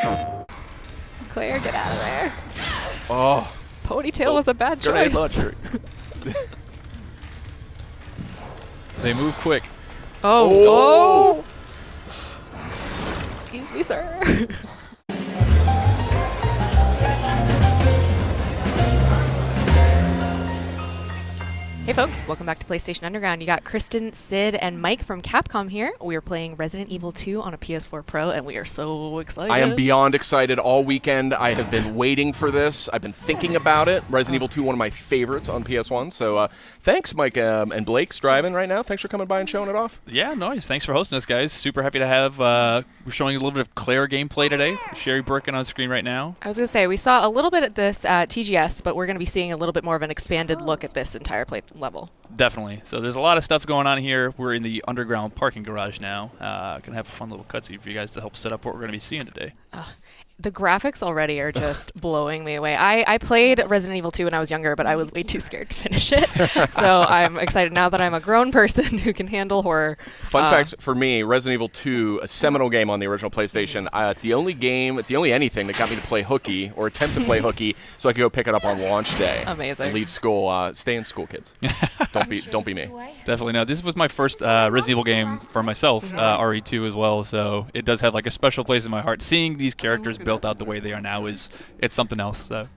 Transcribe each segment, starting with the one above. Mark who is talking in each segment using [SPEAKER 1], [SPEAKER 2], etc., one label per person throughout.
[SPEAKER 1] Claire, get out of there.
[SPEAKER 2] Oh.
[SPEAKER 1] Ponytail was a bad choice.
[SPEAKER 2] Launcher. They move quick.
[SPEAKER 1] Oh. Excuse me, sir. Hey folks, welcome back to PlayStation Underground. You got Kristen, Sid, and Mike from Capcom here. We are playing Resident Evil 2 on a PS4 Pro, and we are so excited.
[SPEAKER 2] I am beyond excited all weekend. I have been waiting for this. I've been thinking about it. Resident Evil 2, one of my favorites on PS1. So thanks, Mike and Blake's driving right now. Thanks for coming by and showing it off.
[SPEAKER 3] Yeah, nice. Thanks for hosting us, guys. Super happy to have, we're showing a little bit of Claire gameplay today. Sherry Birkin on screen right now.
[SPEAKER 1] I was going to say, we saw a little bit at this at TGS, but we're going to be seeing a little bit more of an expanded look at this entire play level.
[SPEAKER 3] Definitely. So there's a lot of stuff going on here. We're in the underground parking garage now. Gonna have a fun little cutscene for you guys to help set up what we're gonna be seeing today.
[SPEAKER 1] The graphics already are just blowing me away. I played Resident Evil 2 when I was younger, but I was way too scared to finish it. So I'm excited now that I'm a grown person who can handle horror.
[SPEAKER 2] Fun fact for me, Resident Evil 2, a seminal game on the original PlayStation. It's the only anything that got me to play hooky or attempt to play hooky so I could go pick it up on launch day.
[SPEAKER 1] Amazing.
[SPEAKER 2] And leave school. Stay in school, kids. Don't be me.
[SPEAKER 3] Definitely no. This was my first Resident Evil game for myself, RE2 as well. So it does have like a special place in my heart. Seeing these characters built out the way they are now it's something else. So.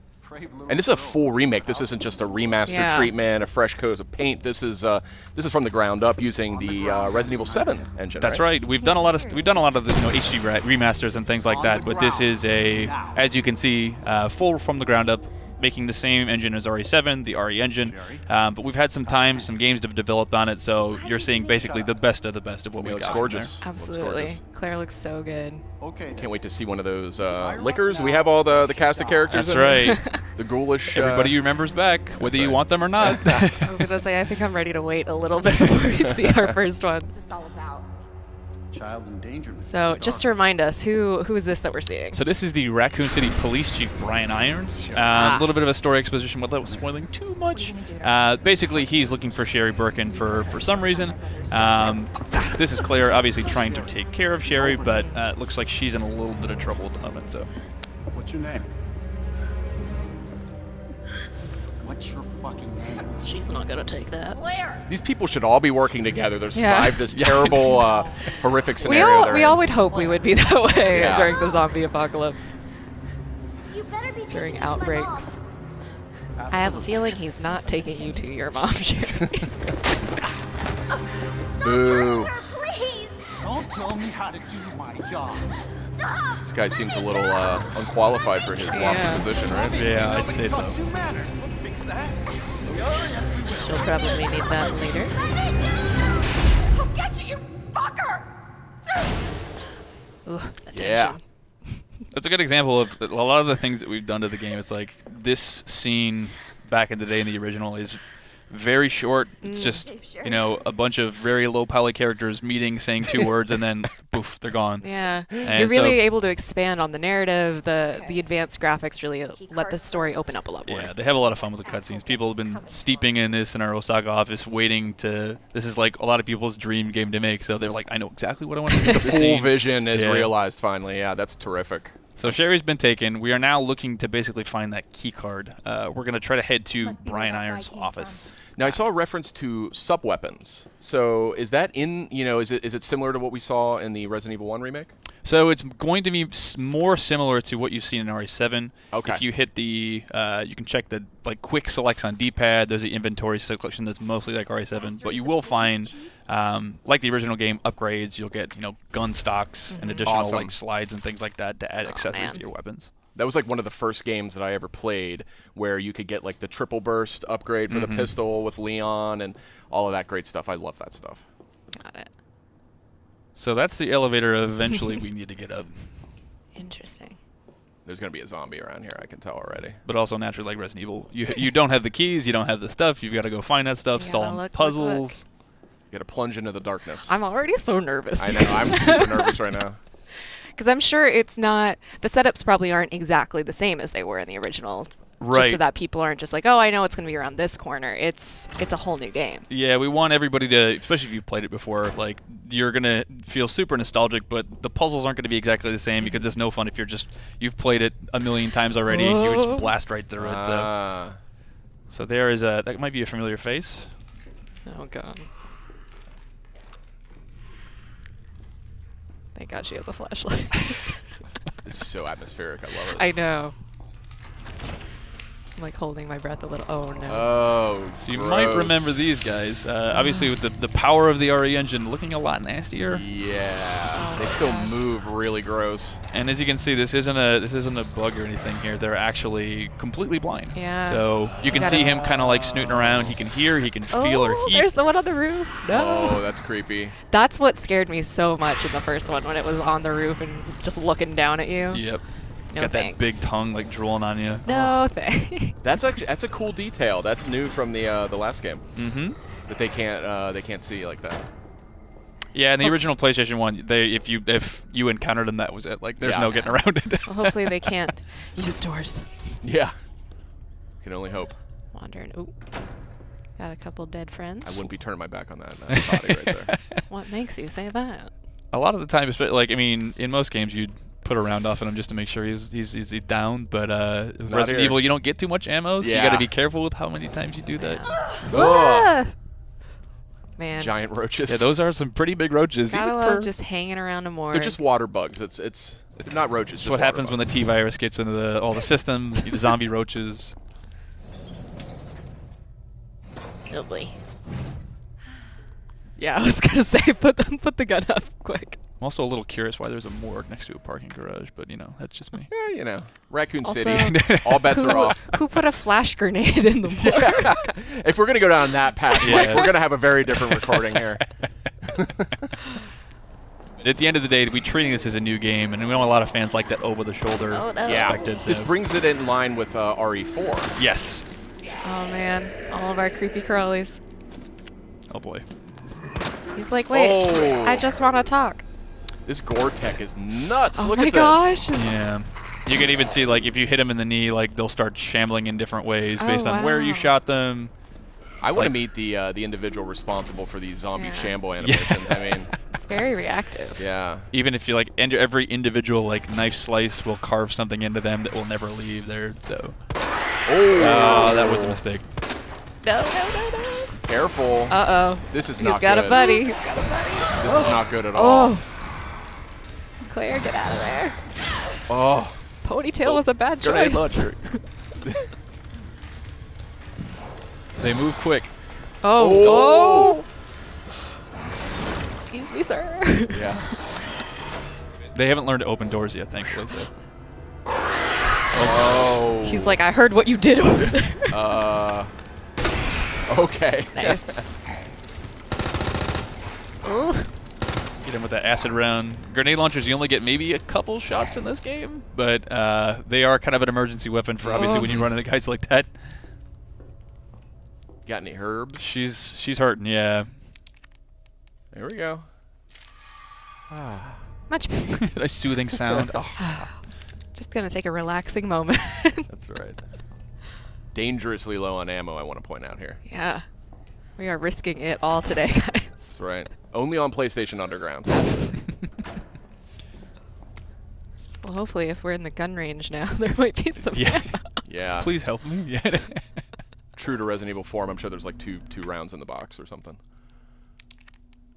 [SPEAKER 2] And this is a full remake. This isn't just a remaster treatment, a fresh coat of paint. This is from the ground up using the Resident Evil 7 engine.
[SPEAKER 3] That's right. We've done a lot of the HD remasters and things like that, but this is as you can see, full from the ground up, making the same engine as RE7, the RE engine. But we've had some games to develop on it, so you're seeing basically the best of what we got.
[SPEAKER 2] Looks gorgeous.
[SPEAKER 1] Absolutely. Claire looks so good.
[SPEAKER 2] Okay. Can't wait to see one of those liquors. We have all the cast of characters.
[SPEAKER 3] That's right.
[SPEAKER 2] The ghoulish.
[SPEAKER 3] Everybody remembers back, whether you want them or not.
[SPEAKER 1] I was going to say, I think I'm ready to wait a little bit before we see our first one.
[SPEAKER 4] What's this all about? Child endangerment.
[SPEAKER 1] So just to remind us, who is this that we're seeing?
[SPEAKER 3] So this is the Raccoon City Police Chief, Brian Irons. A little bit of a story exposition without spoiling too much. Basically, he's looking for Sherry Birkin for some reason. This is Claire obviously trying to take care of Sherry, but it looks like she's in a little bit of trouble at the moment. So.
[SPEAKER 4] What's your name? What's your fucking name?
[SPEAKER 1] She's not going to take that.
[SPEAKER 4] Claire!
[SPEAKER 2] These people should all be working together. They survived this terrible, horrific
[SPEAKER 1] We
[SPEAKER 2] scenario.
[SPEAKER 1] all would hope we would be that way during the zombie apocalypse.
[SPEAKER 5] You better be
[SPEAKER 1] During outbreaks. I have a feeling he's not taking you to your mom, Sherry.
[SPEAKER 5] Stop
[SPEAKER 2] Boo.
[SPEAKER 5] hurting her, please!
[SPEAKER 4] Don't tell me how to do my job.
[SPEAKER 5] Stop!
[SPEAKER 2] This guy seems a little unqualified for his lofty position, right?
[SPEAKER 3] Yeah, I'd say so.
[SPEAKER 4] Fix that.
[SPEAKER 1] She'll probably need that later.
[SPEAKER 5] I'll get you, you fucker!
[SPEAKER 1] Ooh, the
[SPEAKER 2] Yeah.
[SPEAKER 1] tension.
[SPEAKER 3] That's a good example of a lot of the things that we've done to the game. It's like this scene back in the day in the original is very short. It's just, a bunch of very low poly characters meeting, saying two words, and then poof, they're gone.
[SPEAKER 1] Yeah,
[SPEAKER 3] And
[SPEAKER 1] you're really able to expand on the narrative. The advanced graphics really let the story open up a lot more.
[SPEAKER 3] Yeah, they have a lot of fun with the cutscenes. People have been steeping in this in our Osaka office, waiting to. This is like a lot of people's dream game to make. So they're like, I know exactly what I want to do.
[SPEAKER 2] The full vision is realized finally. Yeah, that's terrific.
[SPEAKER 3] So Sherry's been taken. We are now looking to basically find that key card. We're going to try to head to Brian Irons' office.
[SPEAKER 2] Now, I saw a reference to sub-weapons. So is that in, is it similar to what we saw in the Resident Evil 1 remake?
[SPEAKER 3] So it's going to be more similar to what you've seen in RE7.
[SPEAKER 2] Okay.
[SPEAKER 3] If you hit the, you can check the quick selects on D-pad. There's the inventory selection that's mostly like RE7, but you will find, like the original game, upgrades. You'll get gun stocks and additional slides and things like that to add accessories to your weapons.
[SPEAKER 2] That was like one of the first games that I ever played where you could get like the triple burst upgrade for the pistol with Leon and all of that great stuff. I love that stuff.
[SPEAKER 1] Got it.
[SPEAKER 3] So that's the elevator eventually we need to get up.
[SPEAKER 1] Interesting.
[SPEAKER 2] There's going to be a zombie around here, I can tell already.
[SPEAKER 3] But also naturally like Resident Evil. You don't have the keys, you don't have the stuff, you've got to go find that stuff, solve puzzles.
[SPEAKER 2] You got to plunge into the darkness.
[SPEAKER 1] I'm already so nervous.
[SPEAKER 2] I know, I'm super nervous right now.
[SPEAKER 1] Because I'm sure it's not, the setups probably aren't exactly the same as they were in the original
[SPEAKER 3] Right.
[SPEAKER 1] Just so that people aren't just like, oh, I know it's going to be around this corner. It's a whole new game.
[SPEAKER 3] Yeah, we want everybody to, especially if you've played it before, like you're gonna feel super nostalgic, but the puzzles aren't gonna be exactly the same because it's no fun if you've played it a million times already and you would just blast right through it. So there is that might be a familiar face.
[SPEAKER 1] Oh god. Thank God she has a flashlight.
[SPEAKER 2] This is so atmospheric. I love it.
[SPEAKER 1] I know. I'm like holding my breath a little. Oh no.
[SPEAKER 2] Oh,
[SPEAKER 3] So you might remember these guys. Obviously, with the power of the RE engine, looking a lot nastier.
[SPEAKER 2] Yeah, they still move really gross.
[SPEAKER 3] And as you can see, this isn't a bug or anything here. They're actually completely blind.
[SPEAKER 1] Yeah.
[SPEAKER 3] So you can see him kind of like snooting around. He can hear, he can feel her heat.
[SPEAKER 1] There's the one on the roof. No.
[SPEAKER 2] Oh, that's creepy.
[SPEAKER 1] That's what scared me so much in the first one when it was on the roof and just looking down at you.
[SPEAKER 3] Yep.
[SPEAKER 1] No
[SPEAKER 3] Got
[SPEAKER 1] thanks.
[SPEAKER 3] that big tongue like drooling on you.
[SPEAKER 1] No thanks.
[SPEAKER 2] That's a cool detail. That's new from the last game.
[SPEAKER 3] Mm-hmm.
[SPEAKER 2] That they can't see like that.
[SPEAKER 3] Yeah, in the original PlayStation 1, if you encountered them, that was it. Like, there's no getting around it.
[SPEAKER 1] Well, hopefully they can't use doors.
[SPEAKER 2] Yeah. Can only hope.
[SPEAKER 1] Wandering. Ooh. Got a couple dead friends.
[SPEAKER 2] I wouldn't be turning my back on that body right there.
[SPEAKER 1] What makes you say that?
[SPEAKER 3] A lot of the time, like, I mean, in most games, you'd put a round off on him just to make sure he's down. But Resident
[SPEAKER 2] here.
[SPEAKER 3] Evil, you don't get too much ammo, so you
[SPEAKER 2] Yeah.
[SPEAKER 3] got to be careful with how many times you do that.
[SPEAKER 1] Ah! Man.
[SPEAKER 2] Giant roaches.
[SPEAKER 3] Yeah, those are some pretty big roaches.
[SPEAKER 1] Gotta
[SPEAKER 3] even
[SPEAKER 1] love
[SPEAKER 3] for-
[SPEAKER 1] just hanging around a more.
[SPEAKER 2] They're just water bugs. It's not roaches.
[SPEAKER 3] That's what happens when the T-virus gets into all the systems. The zombie roaches.
[SPEAKER 1] Oh boy. Yeah, I was gonna say put the gun up quick.
[SPEAKER 3] I'm also a little curious why there's a morgue next to a parking garage, but you know, that's just me.
[SPEAKER 2] Yeah, you know, Raccoon
[SPEAKER 1] Also,
[SPEAKER 2] City. All bets are off.
[SPEAKER 1] Who put a flash grenade in the morgue?
[SPEAKER 2] If we're gonna go down that path, Mike, we're gonna have a very different recording here.
[SPEAKER 3] At the end of the day, we're treating this as a new game, and we know a lot of fans like that over-the-shoulder
[SPEAKER 1] Oh, no.
[SPEAKER 2] Yeah,
[SPEAKER 3] perspective.
[SPEAKER 2] this
[SPEAKER 3] so-
[SPEAKER 2] brings it in line with RE4.
[SPEAKER 3] Yes.
[SPEAKER 1] Oh man, all of our creepy crawlies.
[SPEAKER 3] Oh boy.
[SPEAKER 1] He's like, wait,
[SPEAKER 2] Oh.
[SPEAKER 1] I just want to talk.
[SPEAKER 2] This gore tech is nuts.
[SPEAKER 1] Oh
[SPEAKER 2] Look
[SPEAKER 1] my
[SPEAKER 2] at
[SPEAKER 1] gosh.
[SPEAKER 2] this.
[SPEAKER 3] Yeah. You can even see, like, if you hit them in the knee, like, they'll start shambling in different ways
[SPEAKER 1] Oh,
[SPEAKER 3] based on where you
[SPEAKER 1] wow.
[SPEAKER 3] shot them.
[SPEAKER 2] I want to
[SPEAKER 3] Like-
[SPEAKER 2] meet the individual responsible for these zombie
[SPEAKER 1] Yeah.
[SPEAKER 2] shamble animations. I mean,
[SPEAKER 1] It's very reactive.
[SPEAKER 2] yeah.
[SPEAKER 3] Even if you, like, every individual, like, knife slice will carve something into them that will never leave there, so.
[SPEAKER 2] Oh,
[SPEAKER 3] that was a mistake.
[SPEAKER 1] No, no, no, no.
[SPEAKER 2] Careful.
[SPEAKER 1] Uh-oh.
[SPEAKER 2] This is
[SPEAKER 1] He's
[SPEAKER 2] not
[SPEAKER 1] got
[SPEAKER 2] good.
[SPEAKER 1] a buddy. He's got a buddy.
[SPEAKER 2] This is not good at all.
[SPEAKER 1] Oh. Claire, get out of there.
[SPEAKER 2] Oh.
[SPEAKER 1] Ponytail was a bad
[SPEAKER 3] Grenade
[SPEAKER 1] choice.
[SPEAKER 3] launcher. They move quick.
[SPEAKER 1] Oh. Oh. Excuse me, sir.
[SPEAKER 2] Yeah.
[SPEAKER 3] They haven't learned to open doors yet, thankfully. So.
[SPEAKER 2] Oh.
[SPEAKER 1] He's like, I heard what you did over there.
[SPEAKER 2] Okay.
[SPEAKER 1] Nice. Ooh.
[SPEAKER 3] Get him with that acid round. Grenade launchers, you only get maybe a couple shots in this game, but they are kind of an emergency weapon for obviously when you run into guys like that.
[SPEAKER 2] Got any herbs?
[SPEAKER 3] She's hurting, yeah.
[SPEAKER 2] There we go.
[SPEAKER 1] Much better.
[SPEAKER 3] A soothing sound. Oh.
[SPEAKER 1] Just gonna take a relaxing moment.
[SPEAKER 2] That's right. Dangerously low on ammo, I want to point out here.
[SPEAKER 1] Yeah. We are risking it all today, guys.
[SPEAKER 2] That's right. Only on PlayStation Underground.
[SPEAKER 1] Well, hopefully if we're in the gun range now, there might be some
[SPEAKER 3] Yeah.
[SPEAKER 1] ammo.
[SPEAKER 2] Yeah.
[SPEAKER 3] Please help me. Yeah.
[SPEAKER 2] True to Resident Evil 4, I'm sure there's like two rounds in the box or something.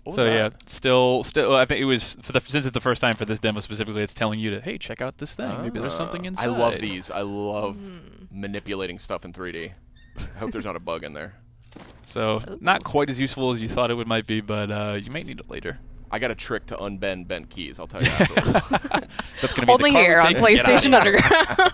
[SPEAKER 2] What was
[SPEAKER 3] So
[SPEAKER 2] that?
[SPEAKER 3] yeah, still, I think it was since it's the first time for this demo specifically, it's telling you to, hey, check out this thing. Maybe there's something inside.
[SPEAKER 2] I love these. I love manipulating stuff in 3D. I hope there's not a bug in there.
[SPEAKER 3] So not quite as useful as you thought it might be, but you might need it later.
[SPEAKER 2] I got a trick to unbend bent keys. I'll tell you afterwards.
[SPEAKER 3] That's gonna be
[SPEAKER 1] Only
[SPEAKER 3] the car we
[SPEAKER 1] here on
[SPEAKER 3] take and get out of
[SPEAKER 1] PlayStation
[SPEAKER 3] here.
[SPEAKER 1] Underground.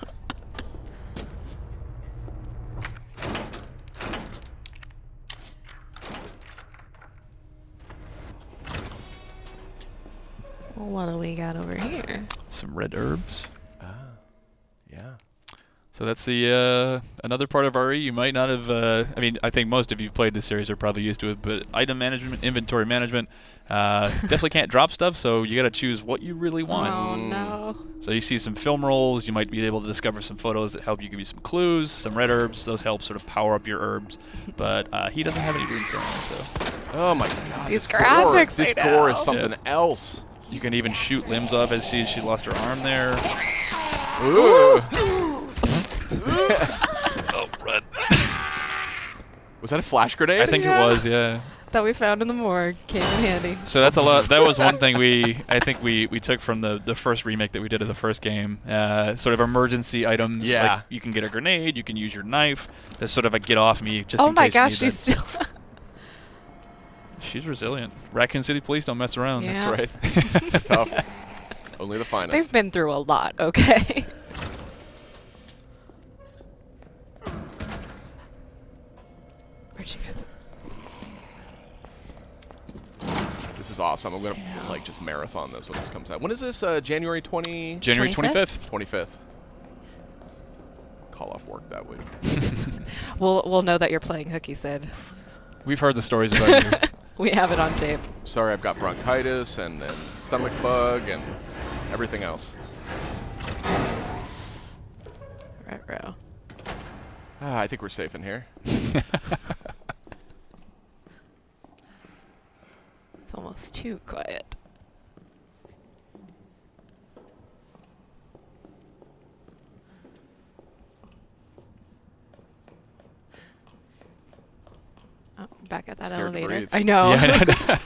[SPEAKER 1] Well, what do we got over here?
[SPEAKER 3] Some red herbs.
[SPEAKER 2] Yeah.
[SPEAKER 3] So that's the another part of RE you might not have. I mean, I think most of you played this series are probably used to it, but item management, inventory management, definitely can't drop stuff. So you got to choose what you really want.
[SPEAKER 1] Oh no.
[SPEAKER 3] So you see some film rolls. You might be able to discover some photos that help you give you some clues. Some red herbs. Those help sort of power up your herbs. But he doesn't have any room for them. So
[SPEAKER 2] Oh my god.
[SPEAKER 1] These
[SPEAKER 2] this
[SPEAKER 1] graphics,
[SPEAKER 2] This
[SPEAKER 1] I
[SPEAKER 2] gore is
[SPEAKER 1] know.
[SPEAKER 2] something else.
[SPEAKER 3] you can even shoot limbs off as she lost her arm there.
[SPEAKER 2] Ooh.
[SPEAKER 3] Oh, run.
[SPEAKER 2] Was that a flash grenade?
[SPEAKER 3] I think it was, yeah.
[SPEAKER 1] That we found in the morgue came in handy.
[SPEAKER 3] So that's a lot. That was one thing I think we took from the first remake that we did of the first game. Sort of emergency items.
[SPEAKER 2] Yeah.
[SPEAKER 3] Like you can get a grenade. You can use your knife. There's sort of a get off me just
[SPEAKER 1] Oh
[SPEAKER 3] in
[SPEAKER 1] my
[SPEAKER 3] case you
[SPEAKER 1] gosh,
[SPEAKER 3] need
[SPEAKER 1] she's
[SPEAKER 3] that.
[SPEAKER 1] still.
[SPEAKER 3] She's resilient. Raccoon City Police don't mess around.
[SPEAKER 1] Yeah.
[SPEAKER 2] That's right. Tough. Only the finest.
[SPEAKER 1] They've been through a lot. Okay. Where'd she go?
[SPEAKER 2] This is awesome. I'm gonna like just marathon this when this comes out. When is this? January
[SPEAKER 3] January
[SPEAKER 1] 25th?
[SPEAKER 2] 25th. Call off work that week.
[SPEAKER 1] We'll know that you're playing hooky, Sid.
[SPEAKER 3] We've heard the stories about you.
[SPEAKER 1] We have it on tape.
[SPEAKER 2] Sorry, I've got bronchitis and stomach bug and everything else.
[SPEAKER 1] Ruh-roh.
[SPEAKER 2] I think we're safe in here.
[SPEAKER 1] It's almost too quiet. Oh, back at that
[SPEAKER 2] Scared to
[SPEAKER 1] elevator.
[SPEAKER 2] breathe.
[SPEAKER 1] I know.
[SPEAKER 3] Yeah, I know.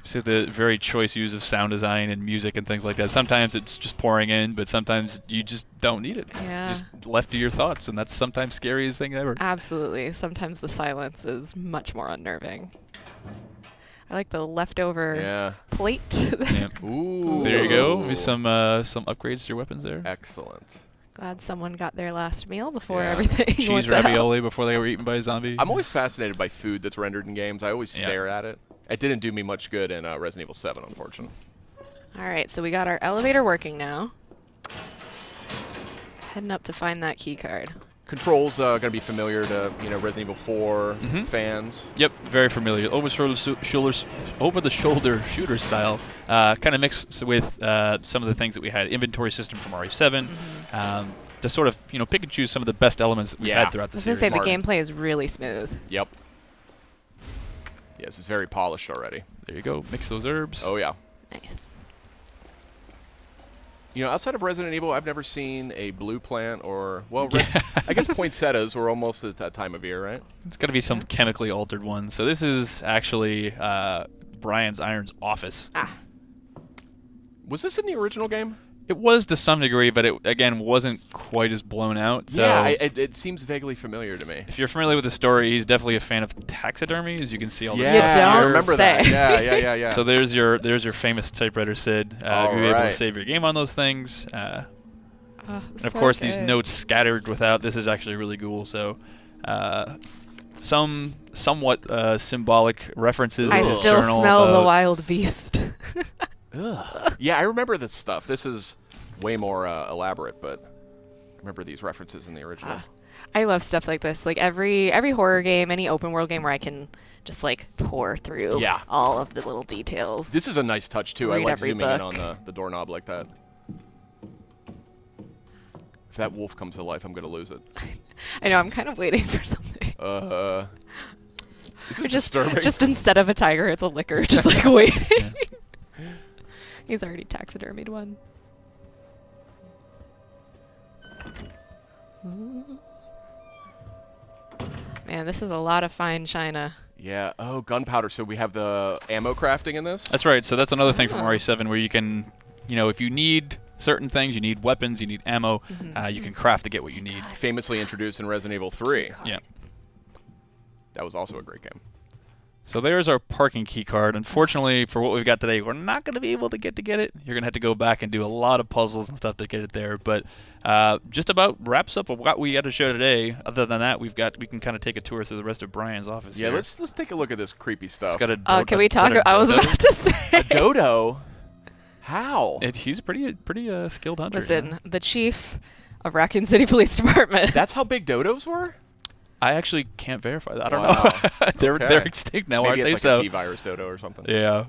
[SPEAKER 3] So the very choice use of sound design and music and things like that. Sometimes it's just pouring in, but sometimes you just don't need it.
[SPEAKER 1] Yeah.
[SPEAKER 3] Just left to your thoughts, and that's sometimes scariest thing ever.
[SPEAKER 1] Absolutely. Sometimes the silence is much more unnerving. I like the leftover
[SPEAKER 2] Yeah.
[SPEAKER 1] plate.
[SPEAKER 3] Yeah.
[SPEAKER 2] Ooh.
[SPEAKER 3] There you go. Maybe some upgrades to your weapons there.
[SPEAKER 2] Excellent.
[SPEAKER 1] Glad someone got their last meal before
[SPEAKER 2] Yeah.
[SPEAKER 1] everything went
[SPEAKER 3] Cheese
[SPEAKER 1] to hell.
[SPEAKER 3] ravioli before they were eaten by a zombie.
[SPEAKER 2] I'm always fascinated by food that's rendered in games. I always
[SPEAKER 3] Yeah.
[SPEAKER 2] stare at it. It didn't do me much good in Resident Evil 7, unfortunately.
[SPEAKER 1] All right, so we got our elevator working now. Heading up to find that key card.
[SPEAKER 2] Controls going to be familiar to Resident Evil 4 fans.
[SPEAKER 3] Yep, very familiar. Over the shoulder shooter style, kind of mixed with some of the things that we had. Inventory system from RE7, to sort of pick and choose some of the best elements that we
[SPEAKER 2] Yeah.
[SPEAKER 3] had throughout the
[SPEAKER 1] I was going
[SPEAKER 3] series.
[SPEAKER 1] to say, the
[SPEAKER 2] Smart.
[SPEAKER 1] gameplay is really smooth.
[SPEAKER 2] Yep. Yes, it's very polished already.
[SPEAKER 3] There you go. Mix those herbs.
[SPEAKER 2] Oh, yeah.
[SPEAKER 1] Nice.
[SPEAKER 2] Outside of Resident Evil, I've never seen a blue plant or, well, I guess poinsettias were almost at that time of year, right?
[SPEAKER 3] It's got to be some
[SPEAKER 1] Yeah.
[SPEAKER 3] chemically altered one. So this is actually Brian's Iron's office.
[SPEAKER 1] Ah,
[SPEAKER 2] Was this in the original game?
[SPEAKER 3] It was to some degree, but it, again, wasn't quite as blown out. So
[SPEAKER 2] Yeah, it seems vaguely familiar to me.
[SPEAKER 3] if you're familiar with the story, he's definitely a fan of taxidermy, as you can see all the
[SPEAKER 2] Yeah,
[SPEAKER 3] stuff
[SPEAKER 1] don't
[SPEAKER 2] I
[SPEAKER 3] here.
[SPEAKER 2] remember
[SPEAKER 1] say.
[SPEAKER 2] that. Yeah.
[SPEAKER 3] So there's your famous typewriter, Sid.
[SPEAKER 2] All
[SPEAKER 3] You'll be able to
[SPEAKER 2] right.
[SPEAKER 3] save your game on those things. And
[SPEAKER 1] so
[SPEAKER 3] of course, these
[SPEAKER 1] good.
[SPEAKER 3] notes scattered without. This is actually really cool. So, somewhat symbolic references.
[SPEAKER 1] I
[SPEAKER 3] in this
[SPEAKER 1] still
[SPEAKER 3] journal
[SPEAKER 1] smell the
[SPEAKER 3] about-
[SPEAKER 1] wild beast.
[SPEAKER 2] Ugh. Yeah, I remember this stuff. This is way more elaborate, but I remember these references in the original.
[SPEAKER 1] I love stuff like this. Like every horror game, any open world game where I can just like pour through
[SPEAKER 2] Yeah.
[SPEAKER 1] all of the little details.
[SPEAKER 2] This is a nice touch, too. I
[SPEAKER 1] Read
[SPEAKER 2] like
[SPEAKER 1] every
[SPEAKER 2] zooming in
[SPEAKER 1] book.
[SPEAKER 2] on the doorknob like that. If that wolf comes to life, I'm going to lose it.
[SPEAKER 1] I know, I'm kind of waiting for something.
[SPEAKER 2] This is
[SPEAKER 1] Just
[SPEAKER 2] disturbing.
[SPEAKER 1] instead of a tiger, it's a licker. Just like waiting. He's already taxidermied one. Man, this is a lot of fine china.
[SPEAKER 2] Yeah. Oh, gunpowder. So we have the ammo crafting in this?
[SPEAKER 3] That's right. So that's another thing from
[SPEAKER 1] Oh.
[SPEAKER 3] RE7 where you can, if you need certain things, you need weapons, you need ammo, you can craft to get what you need.
[SPEAKER 2] Famously introduced in Resident Evil 3.
[SPEAKER 3] Yeah.
[SPEAKER 2] That was also a great game.
[SPEAKER 3] So there's our parking key card. Unfortunately, for what we've got today, we're not going to be able to get it. You're going to have to go back and do a lot of puzzles and stuff to get it there. But just about wraps up what we got to show today. Other than that, we can kind of take a tour through the rest of Brian's office.
[SPEAKER 2] Yeah,
[SPEAKER 3] here.
[SPEAKER 2] let's take a look at this creepy stuff.
[SPEAKER 3] It's got a
[SPEAKER 1] Can we talk? I was about to say.
[SPEAKER 2] A dodo. How?
[SPEAKER 3] He's a pretty skilled hunter.
[SPEAKER 1] Listen, the chief of Raccoon City Police Department.
[SPEAKER 2] That's how big dodos were?
[SPEAKER 3] I actually can't verify that. I don't
[SPEAKER 2] Wow.
[SPEAKER 3] know. they're
[SPEAKER 2] Okay.
[SPEAKER 3] extinct now,
[SPEAKER 2] Maybe
[SPEAKER 3] aren't
[SPEAKER 2] it's
[SPEAKER 3] they?
[SPEAKER 2] like
[SPEAKER 3] So
[SPEAKER 2] a T-virus dodo or something.
[SPEAKER 3] yeah.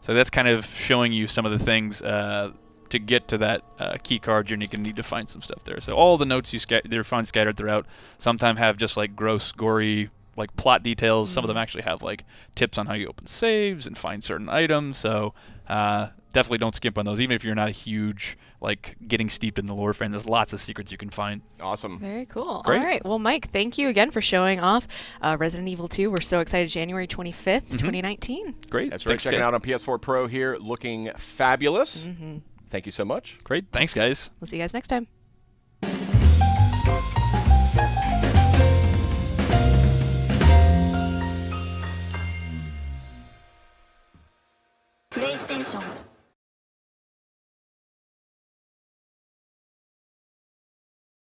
[SPEAKER 3] So that's kind of showing you some of the things to get to that key card. You're going to need to find some stuff there. So all the notes you find scattered throughout sometimes have just like gross, gory, like plot details. Some of them actually have like tips on how you open saves and find certain items. So definitely don't skimp on those, even if you're not a huge like getting steeped in the lore fan. There's lots of secrets you can find.
[SPEAKER 2] Awesome.
[SPEAKER 1] Very cool.
[SPEAKER 3] Great.
[SPEAKER 1] All right. Well, Mike, thank you again for showing off Resident Evil 2. We're so excited. January 25th, 2019.
[SPEAKER 3] Great.
[SPEAKER 2] That's right.
[SPEAKER 3] Thanks,
[SPEAKER 2] Checking
[SPEAKER 3] guys.
[SPEAKER 2] out on PS4 Pro here, looking fabulous. Thank you so much.
[SPEAKER 3] Great. Thanks, guys.
[SPEAKER 1] We'll see you guys next time.
[SPEAKER 5] PlayStation